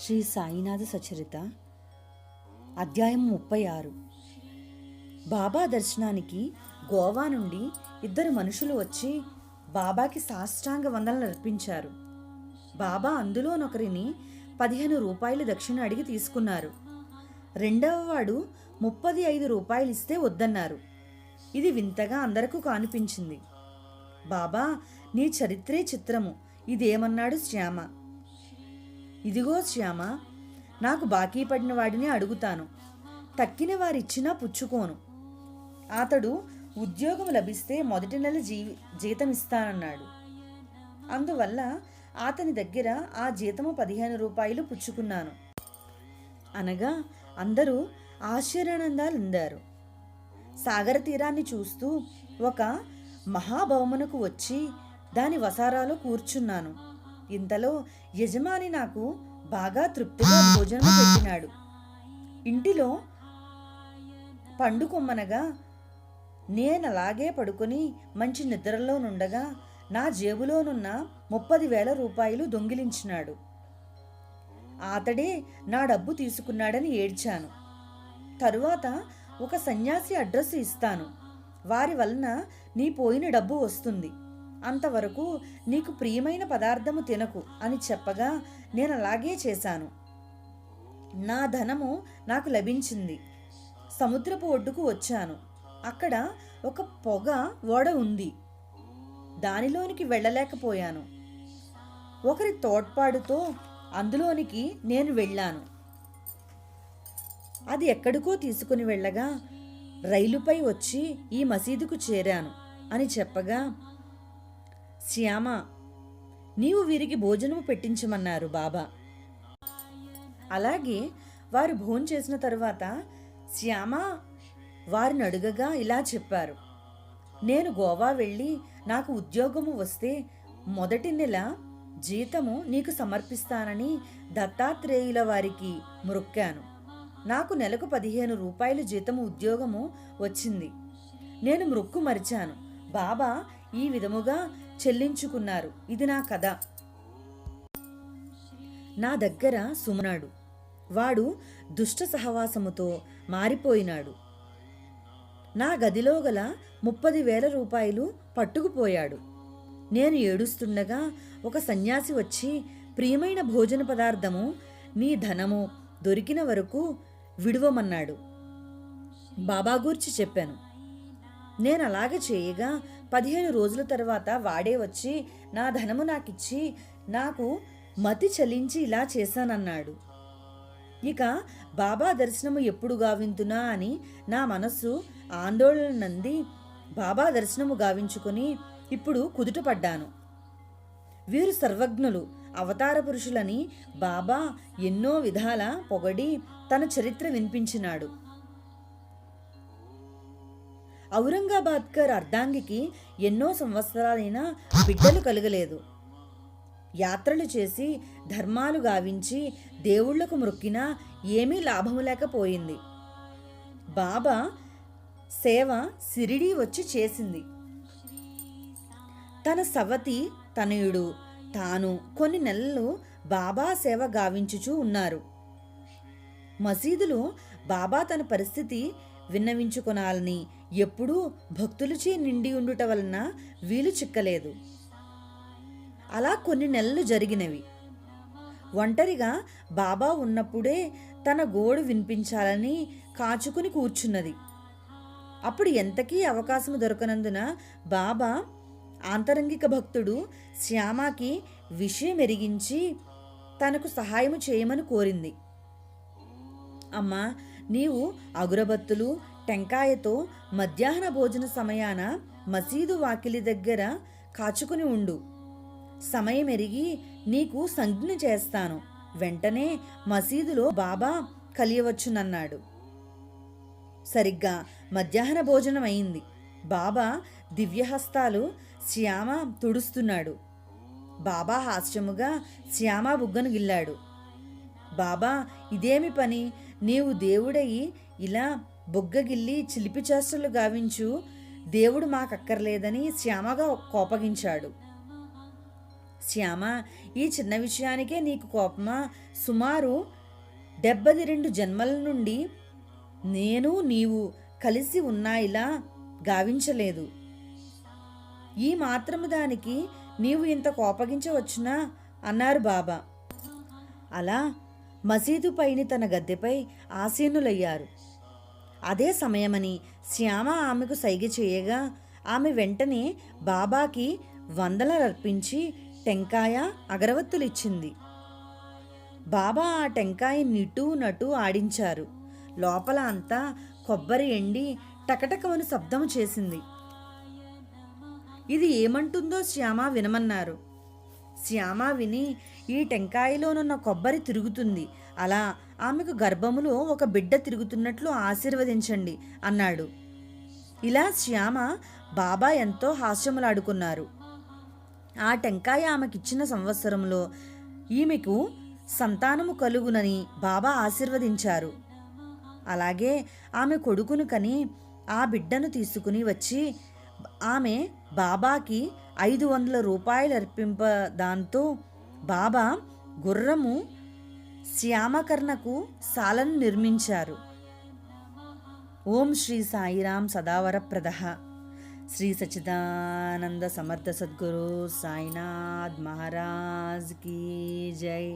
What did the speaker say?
శ్రీ సాయినాథ సచరిత అధ్యాయం 36. బాబా దర్శనానికి గోవా నుండి ఇద్దరు మనుషులు వచ్చి బాబాకి సాష్టాంగ వందనలు అర్పించారు. బాబా అందులోనొకరిని 15 రూపాయలు దక్షిణ అడిగి తీసుకున్నారు. రెండవ వాడు 35 రూపాయలు ఇస్తే వద్దన్నారు. ఇది వింతగా అందరకు కానిపించింది. బాబా, నీ చరిత్రే చిత్రము, ఇదేమన్నాడు శ్యామ. ఇదిగో శ్యామ, నాకు బాకీ పడిన వాడిని అడుగుతాను, తక్కిన వారిచ్చినా పుచ్చుకోను. అతడు ఉద్యోగం లభిస్తే మొదటి నెల జీతం ఇస్తానన్నాడు. అందువల్ల అతని దగ్గర ఆ జీతము 15 రూపాయలు పుచ్చుకున్నాను అనగా అందరూ ఆశ్చర్యానందాలుందారు. సాగర తీరాన్ని చూస్తూ ఒక మహాభవమునకు వచ్చి దాని వసారాలో కూర్చున్నాను. ఇంతలో యజమాని నాకు బాగా తృప్తిగా భోజనం పెట్టినాడు. ఇంటిలో పండుకొమ్మనగా నేనలాగే పడుకొని మంచి నిద్రలో నుండగా నా జేబులోనున్న 30,000 రూపాయలు దొంగిలించినాడు. అతడే నా డబ్బు తీసుకున్నాడని ఏడ్చాను. తరువాత ఒక సన్యాసి అడ్రస్ ఇస్తాను, వారి వలన నీ పోయిన డబ్బు వస్తుంది, అంతవరకు నీకు ప్రియమైన పదార్థము తినకు అని చెప్పగా నేను అలాగే చేశాను. నా ధనము నాకు లభించింది. సముద్రపు ఒడ్డుకు వచ్చాను. అక్కడ ఒక పొగ ఓడ ఉంది. దానిలోనికి వెళ్ళలేకపోయాను. ఒకరి తోడ్పాటుతో అందులోనికి నేను వెళ్ళాను. అది ఎక్కడికో తీసుకుని వెళ్ళగా రైలుపై వచ్చి ఈ మసీదుకు చేరాను అని చెప్పగా, శ్యామ, నీవు వీరికి భోజనము పెట్టించమన్నారు బాబా. అలాగే వారు భోంచేసిన తరువాత శ్యామ వారిని అడుగగా ఇలా చెప్పారు, నేను గోవా వెళ్ళి నాకు ఉద్యోగము వస్తే మొదటి నెల జీతము నీకు సమర్పిస్తానని దత్తాత్రేయుల వారికి మొక్కాను. నాకు నెలకు 15 రూపాయలు జీతము ఉద్యోగము వచ్చింది. నేను మొక్కు మరిచాను. బాబా ఈ విధముగా చెల్లించుకున్నారు. ఇది నా కథ. నా దగ్గర సుమనాడు. వాడు దుష్ట సహవాసముతో మారిపోయినాడు. నా గదిలో గల 30,000 రూపాయలు పట్టుకుపోయాడు. నేను ఏడుస్తుండగా ఒక సన్యాసి వచ్చి, ప్రియమైన భోజన పదార్థము, నీ ధనము దొరికిన వరకు విడువమన్నాడు. బాబా గూర్చి చెప్పాను. నేను అలాగే చేయగా 15 రోజుల తర్వాత వాడే వచ్చి నా ధనము నాకిచ్చి నాకు మతి చలించి ఇలా చేశానన్నాడు. ఇక బాబా దర్శనము ఎప్పుడు గావింతునా అని నా మనస్సు ఆందోళన నంది బాబా దర్శనము గావించుకొని ఇప్పుడు కుదుటపడ్డాను. వీరు సర్వజ్ఞులు, అవతార పురుషులని బాబా ఎన్నో విధాల పొగడి తన చరిత్ర వినిపించినాడు. ఔరంగాబాద్కర్ అర్ధాంగికి ఎన్నో సంవత్సరాలైనా బిడ్డలు కలగలేదు. యాత్రలు చేసి ధర్మాలు గావించి దేవుళ్లకు మొక్కినా ఏమీ లాభము లేకపోయింది. బాబా సేవ సిరిడి వచ్చి చేసింది. తన సవతి తనయుడు తాను కొన్ని నెలలు బాబా సేవ గావించుచూ ఉన్నారు. మసీదులో బాబా తన పరిస్థితి విన్నవించుకొనాలని ఎప్పుడూ భక్తులచే నిండి ఉండుట వలన వీలు చిక్కలేదు. అలా కొన్ని నెలలు జరిగినవి. ఒంటరిగా బాబా ఉన్నప్పుడే తన గోడు వినిపించాలని కాచుకుని కూర్చున్నది. అప్పుడు ఎంతకీ అవకాశం దొరకనందున బాబా ఆంతరంగిక భక్తుడు శ్యామకి విషయం ఎరిగించి తనకు సహాయము చేయమని కోరింది. అమ్మా, నీవు అగురబత్తులు టెంకాయతో మధ్యాహ్న భోజన సమయాన మసీదు వాకిలి దగ్గర కాచుకుని ఉండు. సమయం ఎరిగి నీకు సంజ్ఞ చేస్తాను. వెంటనే మసీదులో బాబా కలియవచ్చునన్నాడు. సరిగ్గా మధ్యాహ్న భోజనం అయింది. బాబా దివ్యహస్తాలు శ్యామ తుడుస్తున్నాడు. బాబా హాస్యముగా శ్యామ బుగ్గను గిల్లాడు. బాబా, ఇదేమి పని? నీవు దేవుడయి ఇలా బొగ్గగిల్లి చిలిపి చేష్టలు గావించు, దేవుడు మాకక్కర్లేదని శ్యామగా కోపగించాడు. శ్యామ, ఈ చిన్న విషయానికే నీకు కోపమా? సుమారు 72 జన్మల నుండి నేను నీవు కలిసి ఉన్నాయిలా గావించలేదు. ఈ మాత్రము దానికి నీవు ఇంత కోపగించవచ్చునా అన్నారు బాబా. అలా మసీదు పైని తన గద్దెపై ఆసీనులయ్యారు. అదే సమయమని శ్యామ ఆమెకు సైగ చేయగా ఆమె వెంటనే బాబాకి వందనలర్పించి టెంకాయ అగరవత్తులిచ్చింది. బాబా ఆ టెంకాయ నిటూ నటూ ఆడించారు. లోపల అంతా కొబ్బరి ఎండి టకటకమని శబ్దము చేసింది. ఇది ఏమంటుందో శ్యామ వినమన్నారు. శ్యామ విని, ఈ టెంకాయలోనున్న కొబ్బరి తిరుగుతుంది, అలా ఆమెకు గర్భములో ఒక బిడ్డ తిరుగుతున్నట్లు ఆశీర్వదించండి అన్నాడు. ఇలా శ్యామ బాబా ఎంతో హాస్యములాడుకున్నారు. ఆ టెంకాయ ఆమెకిచ్చిన సంవత్సరంలో ఈమెకు సంతానము కలుగునని బాబా ఆశీర్వదించారు. అలాగే ఆమె కొడుకును కని ఆ బిడ్డను తీసుకుని వచ్చి ఆమె బాబాకి 500 రూపాయలు అర్పింప, దాంతో బాబా గుర్రము శ్యామకర్ణకు సాలను నిర్మించారు. ఓం శ్రీ సాయిరాం సదావరప్రదః. శ్రీ సచ్చిదానంద సమర్థ సద్గురు సాయినాథ్ మహారాజ్ కీ జై.